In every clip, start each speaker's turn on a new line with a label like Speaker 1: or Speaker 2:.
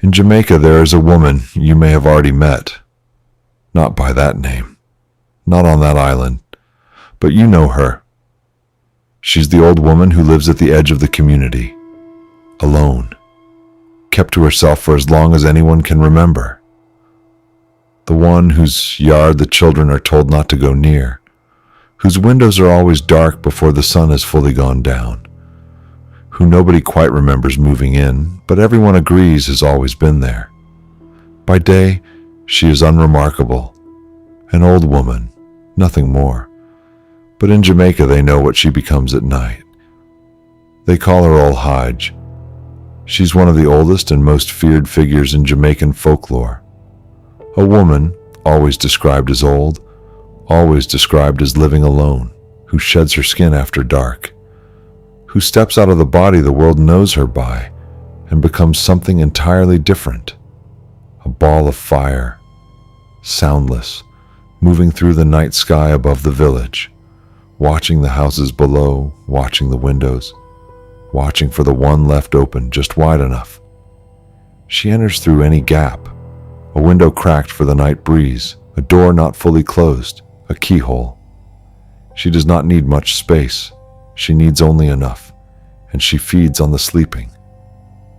Speaker 1: In Jamaica, there is a woman you may have already met. Not by that name. Not on that island. But you know her. She's the old woman who lives at the edge of the community. Alone. Kept to herself for as long as anyone can remember. The one whose yard the children are told not to go near. Whose windows are always dark before the sun has fully gone down. Who nobody quite remembers moving in, but everyone agrees has always been there. By day, she is unremarkable. An old woman, nothing more. But in Jamaica they know what she becomes at night. They call her old Hige. She's one of the oldest and most feared figures in Jamaican folklore. A woman, always described as old, always described as living alone, who sheds her skin after dark, who steps out of the body the world knows her by and becomes something entirely different. A ball of fire, soundless, moving through the night sky above the village, watching the houses below, watching the windows, watching for the one left open just wide enough. She enters through any gap, a window cracked for the night breeze, a door not fully closed, a keyhole. She does not need much space. She needs only enough, and she feeds on the sleeping,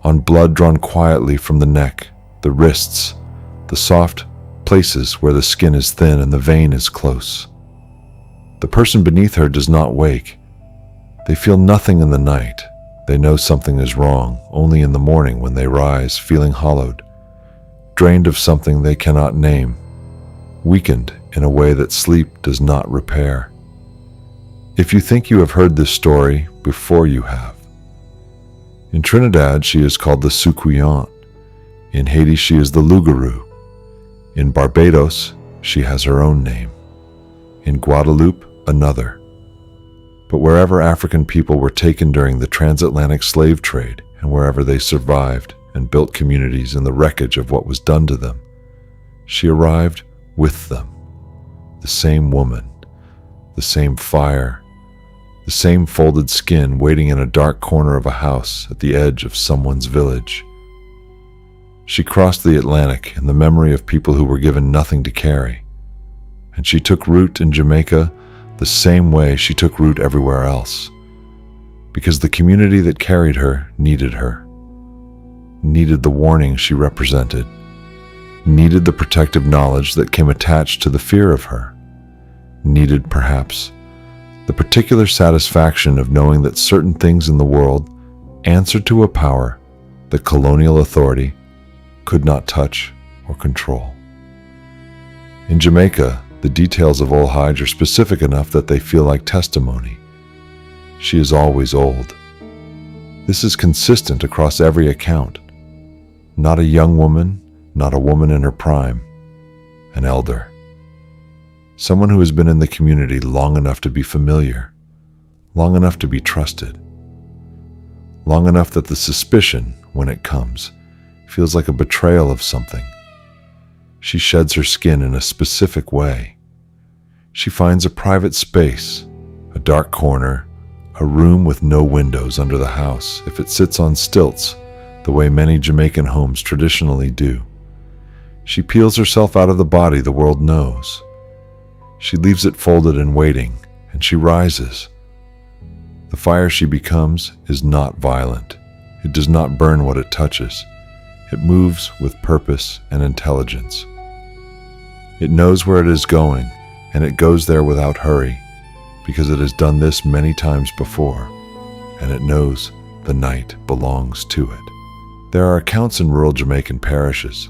Speaker 1: on blood drawn quietly from the neck, the wrists, the soft places where the skin is thin and the vein is close. The person beneath her does not wake. They feel nothing in the night. They know something is wrong only in the morning when they rise, feeling hollowed, drained of something they cannot name, weakened in a way that sleep does not repair. If you think you have heard this story before, you have. In Trinidad, she is called the Sucuyant. In Haiti, she is the Lugaroo. In Barbados, she has her own name. In Guadeloupe, another. But wherever African people were taken during the transatlantic slave trade, and wherever they survived and built communities in the wreckage of what was done to them, she arrived with them. The same woman, the same fire, the same folded skin waiting in a dark corner of a house at the edge of someone's village. She crossed the Atlantic in the memory of people who were given nothing to carry, and she took root in Jamaica the same way she took root everywhere else, because the community that carried her, needed the warning she represented, needed the protective knowledge that came attached to the fear of her, needed, perhaps, the particular satisfaction of knowing that certain things in the world answered to a power that colonial authority could not touch or control. In Jamaica, the details of old Hige are specific enough that they feel like testimony. She is always old. This is consistent across every account. Not a young woman, not a woman in her prime, an elder. Someone who has been in the community long enough to be familiar, long enough to be trusted, long enough that the suspicion, when it comes, feels like a betrayal of something. She sheds her skin in a specific way. She finds a private space, a dark corner, a room with no windows under the house if it sits on stilts, the way many Jamaican homes traditionally do. She peels herself out of the body the world knows. She leaves it folded and waiting, and she rises. The fire she becomes is not violent. It does not burn what it touches. It moves with purpose and intelligence. It knows where it is going, and it goes there without hurry, because it has done this many times before, and it knows the night belongs to it. There are accounts in rural Jamaican parishes,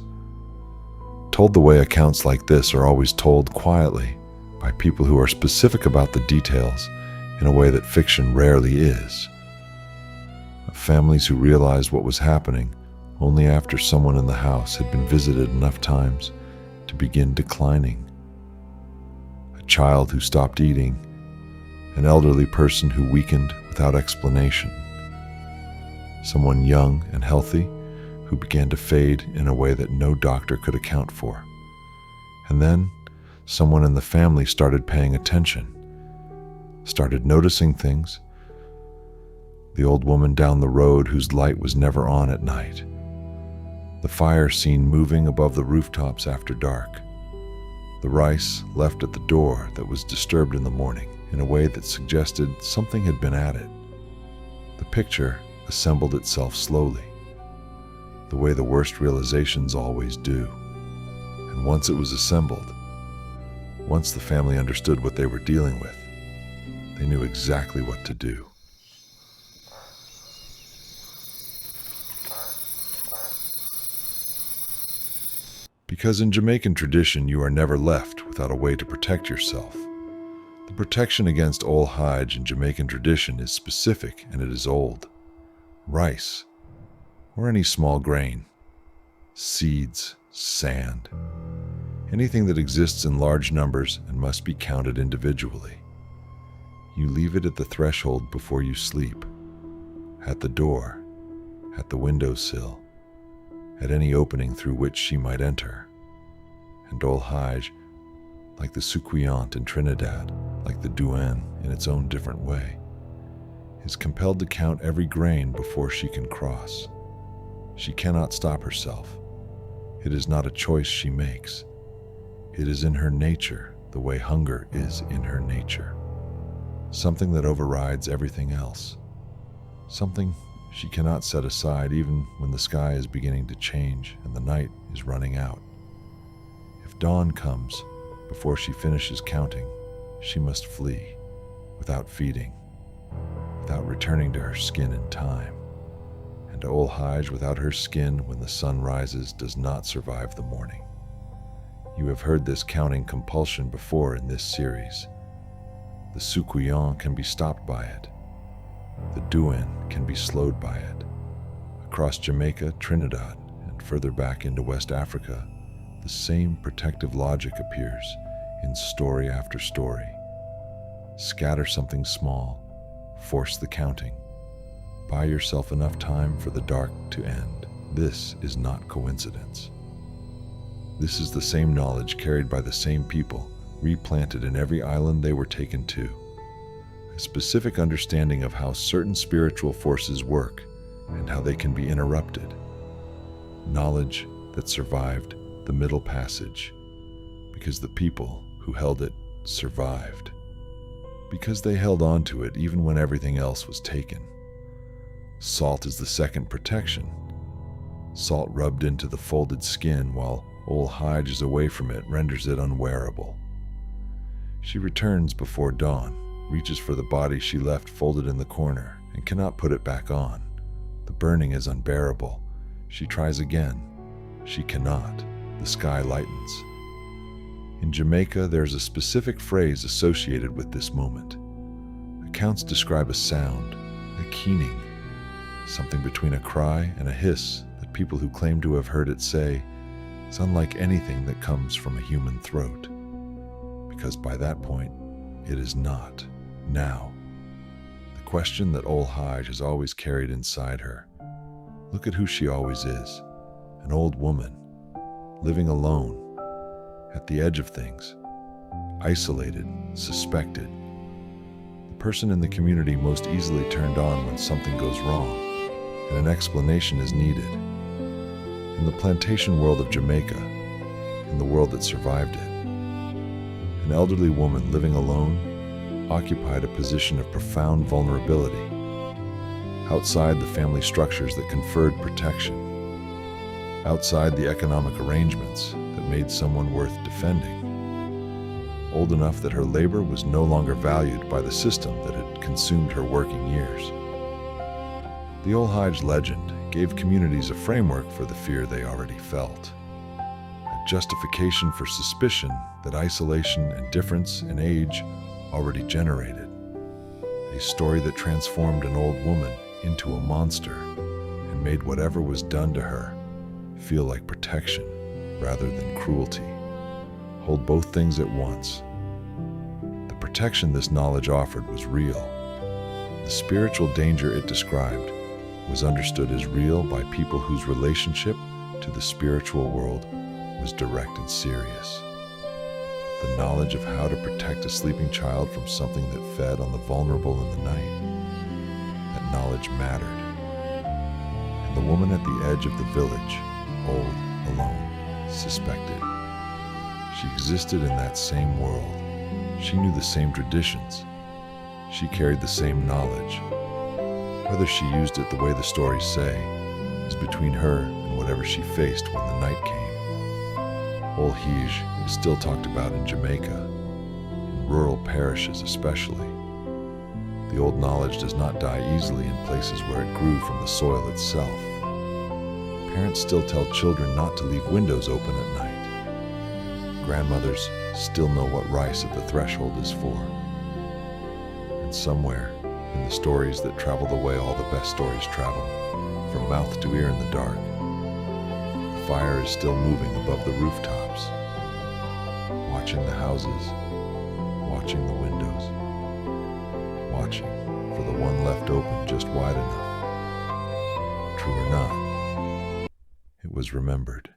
Speaker 1: told the way accounts like this are always told quietly, by people who are specific about the details in a way that fiction rarely is. Of families who realized what was happening only after someone in the house had been visited enough times to begin declining. A child who stopped eating, an elderly person who weakened without explanation, someone young and healthy who began to fade in a way that no doctor could account for. And then someone in the family started paying attention, started noticing things. The old woman down the road whose light was never on at night. The fire seen moving above the rooftops after dark. The rice left at the door that was disturbed in the morning in a way that suggested something had been added. The picture assembled itself slowly, the way the worst realizations always do. And once it was assembled, once the family understood what they were dealing with, they knew exactly what to do. Because in Jamaican tradition, you are never left without a way to protect yourself. The protection against old Hige in Jamaican tradition is specific and it is old. Rice, or any small grain, seeds, sand, anything that exists in large numbers and must be counted individually. You leave it at the threshold before you sleep, at the door, at the windowsill, at any opening through which she might enter. And old Hige, like the Sucuyant in Trinidad, like the Douane in its own different way, is compelled to count every grain before she can cross. She cannot stop herself. It is not a choice she makes. It is in her nature, the way hunger is in her nature. Something that overrides everything else. Something she cannot set aside even when the sky is beginning to change and the night is running out. If dawn comes before she finishes counting, she must flee, without feeding, without returning to her skin in time. And old Hige without her skin when the sun rises does not survive the morning. You have heard this counting compulsion before in this series. The Sucuyant can be stopped by it. The Douane can be slowed by it. Across Jamaica, Trinidad, and further back into West Africa, the same protective logic appears in story after story. Scatter something small, force the counting, buy yourself enough time for the dark to end. This is not coincidence. This is the same knowledge carried by the same people, replanted in every island they were taken to. A specific understanding of how certain spiritual forces work and how they can be interrupted. Knowledge that survived the Middle Passage because the people who held it survived. Because they held on to it even when everything else was taken. Salt is the second protection. Salt rubbed into the folded skin while old Hige is away from it renders it unwearable. She returns before dawn, reaches for the body she left folded in the corner, and cannot put it back on. The burning is unbearable. She tries again. She cannot. The sky lightens. In Jamaica, there's a specific phrase associated with this moment. Accounts describe a sound, a keening, something between a cry and a hiss that people who claim to have heard it say is unlike anything that comes from a human throat. Because by that point, it is not. Now, the question that old Hige has always carried inside her. Look at who she always is. An old woman, living alone, at the edge of things, isolated, suspected. The person in the community most easily turned on when something goes wrong, and an explanation is needed. In the plantation world of Jamaica, in the world that survived it, an elderly woman living alone occupied a position of profound vulnerability, outside the family structures that conferred protection, outside the economic arrangements that made someone worth defending, old enough that her labor was no longer valued by the system that had consumed her working years. The old Hige legend gave communities a framework for the fear they already felt, a justification for suspicion that isolation and difference in age already generated, a story that transformed an old woman into a monster and made whatever was done to her feel like protection rather than cruelty. Hold both things at once. The protection this knowledge offered was real. The spiritual danger it described was understood as real by people whose relationship to the spiritual world was direct and serious. The knowledge of how to protect a sleeping child from something that fed on the vulnerable in the night. That knowledge mattered. And the woman at the edge of the village, old, alone, suspected. She existed in that same world. She knew the same traditions. She carried the same knowledge. Whether she used it the way the stories say is between her and whatever she faced when the night came. Old Hige is still talked about in Jamaica, in rural parishes especially. The old knowledge does not die easily in places where it grew from the soil itself. Parents still tell children not to leave windows open at night. Grandmothers still know what rice at the threshold is for. And somewhere, in the stories that travel the way all the best stories travel, from mouth to ear in the dark, the fire is still moving above the rooftops, watching the houses, watching the windows, watching for the one left open just wide enough. True or not, it was remembered.